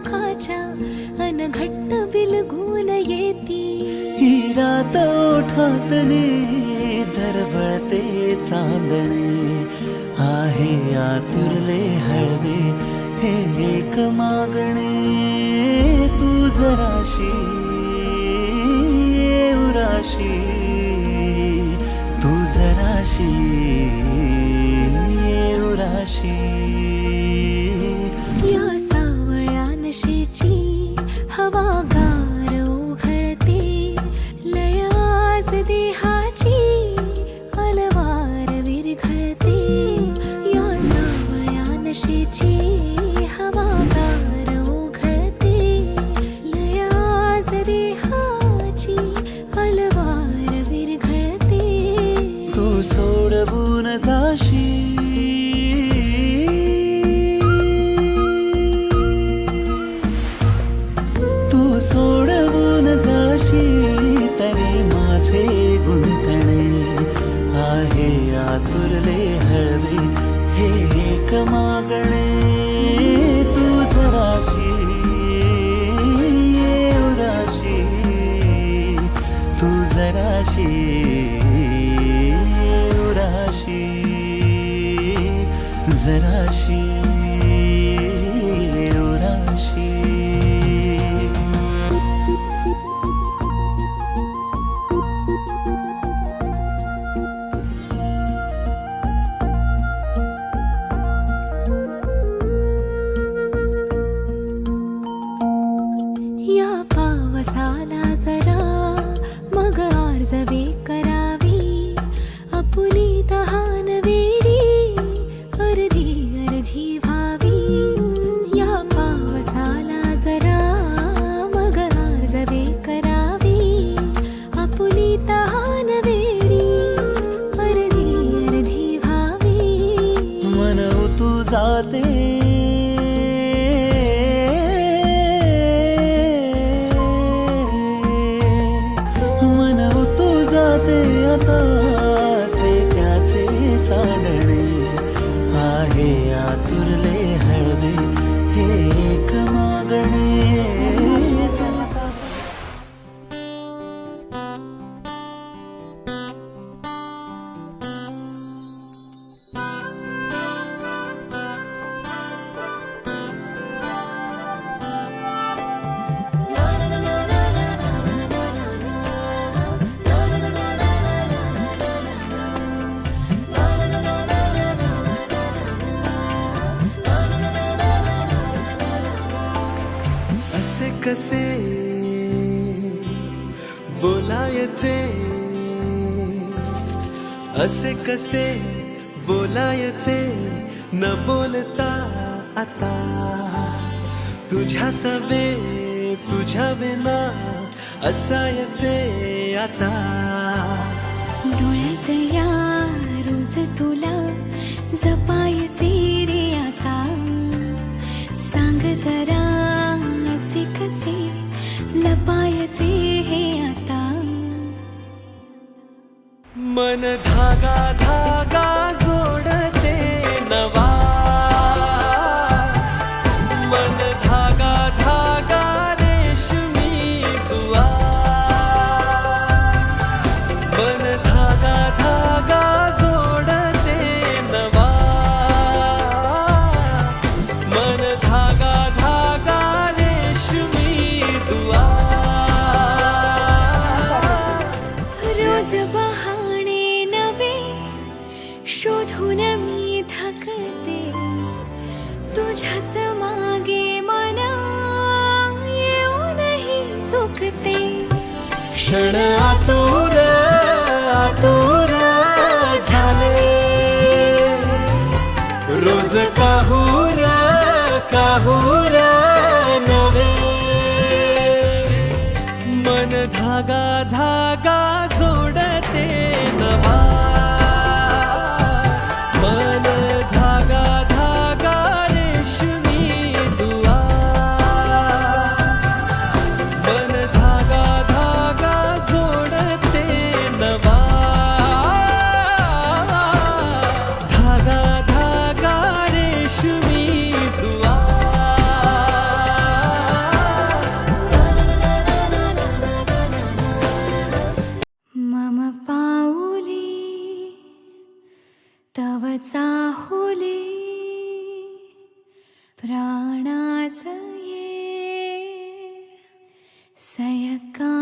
सुखाच्या अनघट्ट बिलगून येती. ही रात ओठातली दरवळते चांदणे, आहे आतुरले हळवे हे एक मागणे. तू जराशी उराशी, तू जराशी उराशी. या सावळ्या नशेची हवा गार उघळते, लयाज देहाची अलवार विरघळते. या सावळ्या नशेची हवा गार उघळते, लयाज देहाची अलवार विरघळते. तू सोडवून जाशी, तू सोडवून जाशी तरी माझे गुंतणे, आहे आतुरले हळवे हे एक मागणे. तू जराशी उराशी, तू जराशी उराशी, जराशी उराशी. या पावसाला जरा मग आर्जवे करावी, आपुली तहान वेडी अर्धी अर्धी व्हावी. या पावसाला जरा मग आर्जवे करावी, आपुली तहान वेडी अर्धी अर्धी व्हावी. म्हणू तू जाते आता असे त्याचे सांडणे, आहे आतुरले हळवे हे एक मागणे. असे कसे बोलायचे, असे कसे बोलायचे न बोलता आता. तुझ्या सवे तुझ्या विना असायचे आता. डोळ्यात या रोज तुला जपायचे रे आता. सांग जरा असे कसे लपायचे हे आता. मन धागा धागा जोडते नवा, मन धागा धागा रेशमी दुआ. मन धागा धागा जोडते नवा, मन धागा धागा रेशमी दुआ. रोज बहाणे नवे शोधून मी थकते, तुझ्याच मागे मन येऊनही चुकते. क्षण आतुर आतुर झाले, रोज काहूर काहूर नवे. मन धागा धागा जोडते नवा, मन धागा धागा रेशमी दुआ. मन धागा धागा जोडते नवा, धागा धागा रेशमी दुआ. चाहुले प्राणासये सयका